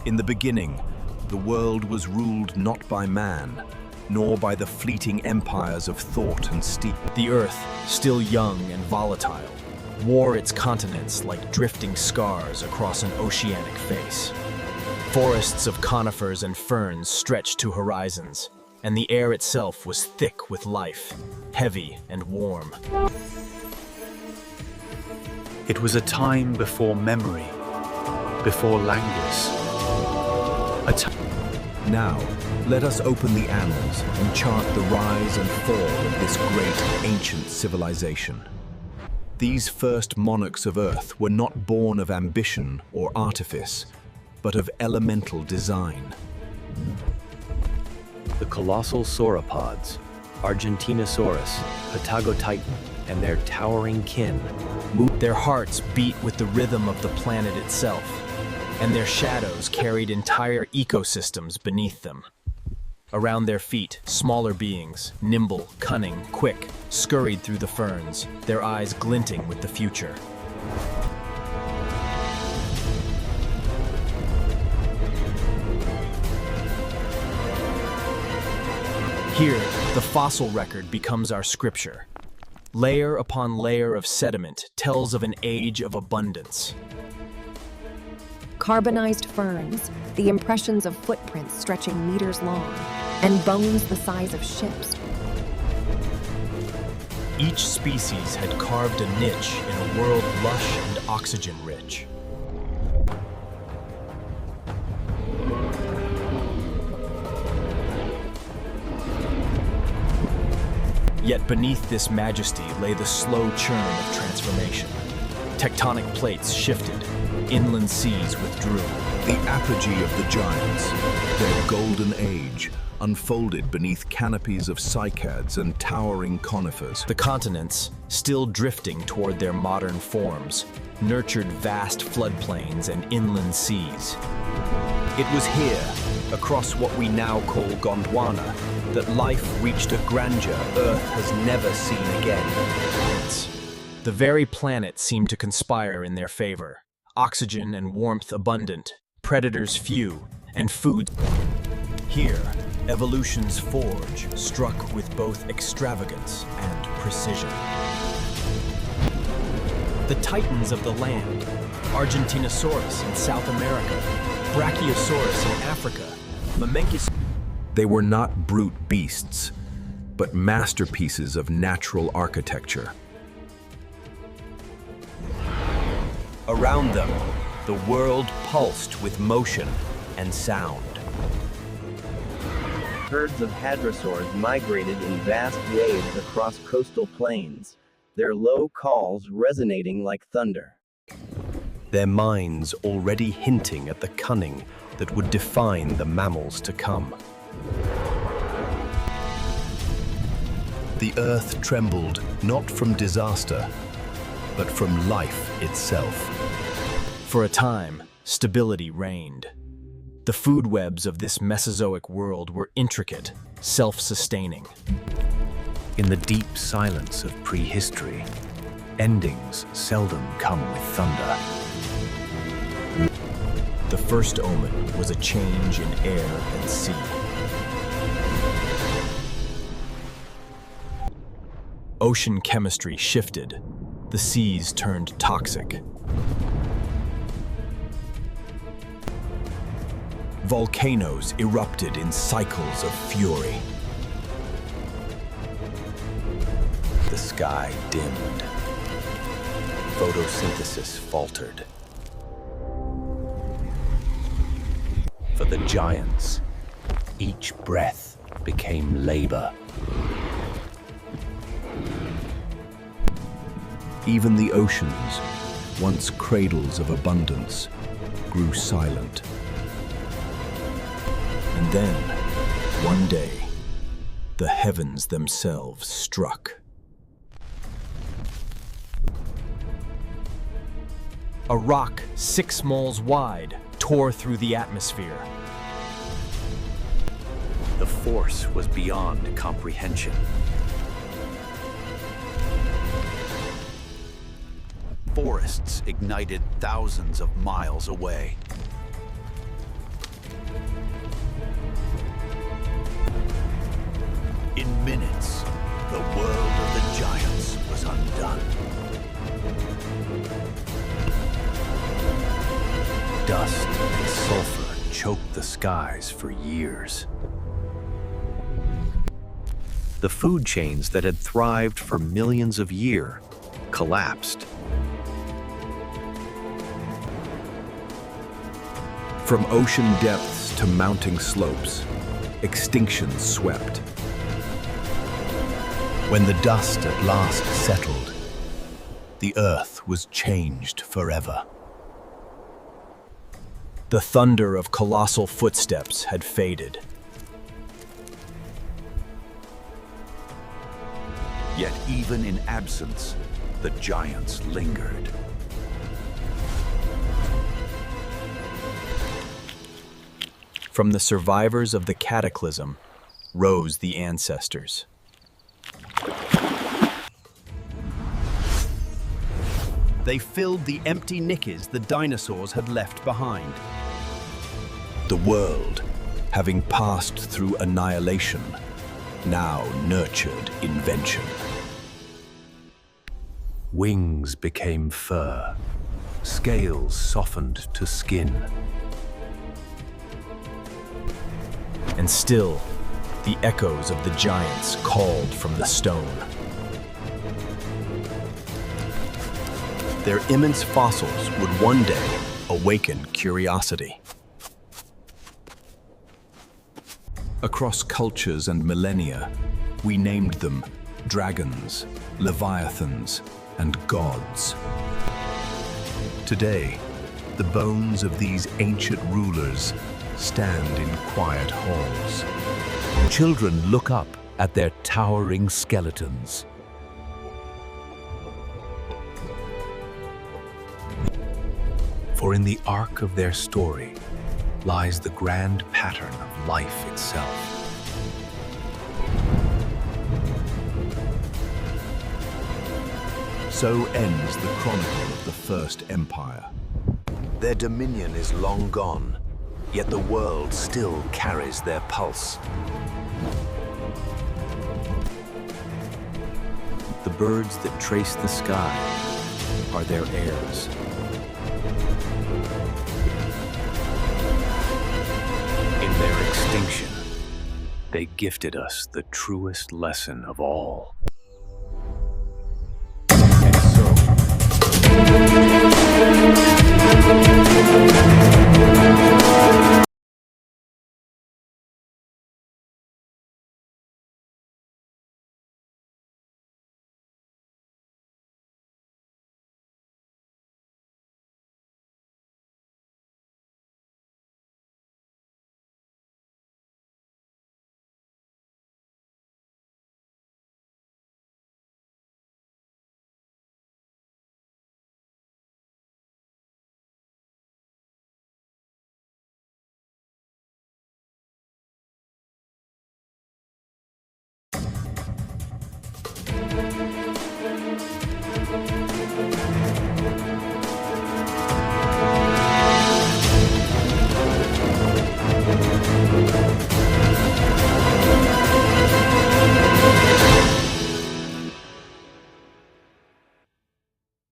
In the beginning, the world was ruled not by man, nor by the fleeting empires of thought and steel. The Earth, still young and volatile, wore its continents like drifting scars across an oceanic face. Forests of conifers and ferns stretched to horizons, and the air itself was thick with life, heavy and warm. It was a time before memory, before language. Now, let us open the annals and chart the rise and fall of this great ancient civilization. These first monarchs of Earth were not born of ambition or artifice, but of elemental design. The colossal sauropods, Argentinosaurus, Patagotitan, and their towering kin. Their hearts beat with the rhythm of the planet itself, and their shadows carried entire ecosystems beneath them. Around their feet, smaller beings, nimble, cunning, quick, scurried through the ferns, their eyes glinting with the future. Here, the fossil record becomes our scripture. Layer upon layer of sediment tells of an age of abundance. Carbonized ferns, the impressions of footprints stretching meters long, and bones the size of ships. Each species had carved a niche in a world lush and oxygen-rich. Yet beneath this majesty lay the slow churn of transformation. Tectonic plates shifted, inland seas withdrew. The apogee of the giants, their golden age, unfolded beneath canopies of cycads and towering conifers. The continents, still drifting toward their modern forms, nurtured vast floodplains and inland seas. It was here, across what we now call Gondwana, that life reached a grandeur Earth has never seen again. The very planet seemed to conspire in their favor. Oxygen and warmth abundant, predators few, and food. Here, evolution's forge struck with both extravagance and precision. The titans of the land, Argentinosaurus in South America, Brachiosaurus in Africa, Mamenchus. They were not brute beasts, but masterpieces of natural architecture. Around them, the world pulsed with motion and sound. Herds of hadrosaurs migrated in vast waves across coastal plains, their low calls resonating like thunder. Their minds already hinting at the cunning that would define the mammals to come. The earth trembled not from disaster, but from life itself. For a time, stability reigned. The food webs of this Mesozoic world were intricate, self-sustaining. In the deep silence of prehistory, endings seldom come with thunder. The first omen was a change in air and sea. Ocean chemistry shifted. The seas turned toxic. Volcanoes erupted in cycles of fury. The sky dimmed. Photosynthesis faltered. For the giants, each breath became labor. Even the oceans, once cradles of abundance, grew silent. And then, one day, the heavens themselves struck. A rock 6 moles wide tore through the atmosphere. The force was beyond comprehension. Forests ignited thousands of miles away. dust and sulfur choked the skies for years. The food chains that had thrived for millions of years collapsed. From ocean depths to mounting slopes, extinction swept. When the dust at last settled, the earth was changed forever. The thunder of colossal footsteps had faded. Yet even in absence, the giants lingered. From the survivors of the cataclysm rose the ancestors. They filled the empty niches the dinosaurs had left behind. The world, having passed through annihilation, now nurtured invention. Wings became fur, scales softened to skin. And still, the echoes of the giants called from the stone. Their immense fossils would one day awaken curiosity. Across cultures and millennia, we named them dragons, leviathans, and gods. Today, the bones of these ancient rulers stand in quiet halls. Children look up at their towering skeletons. For in the arc of their story lies the grand pattern of life itself. So ends the chronicle of the First Empire. Their dominion is long gone, yet the world still carries their pulse. The birds that trace the sky are their heirs. In their extinction, they gifted us the truest lesson of all.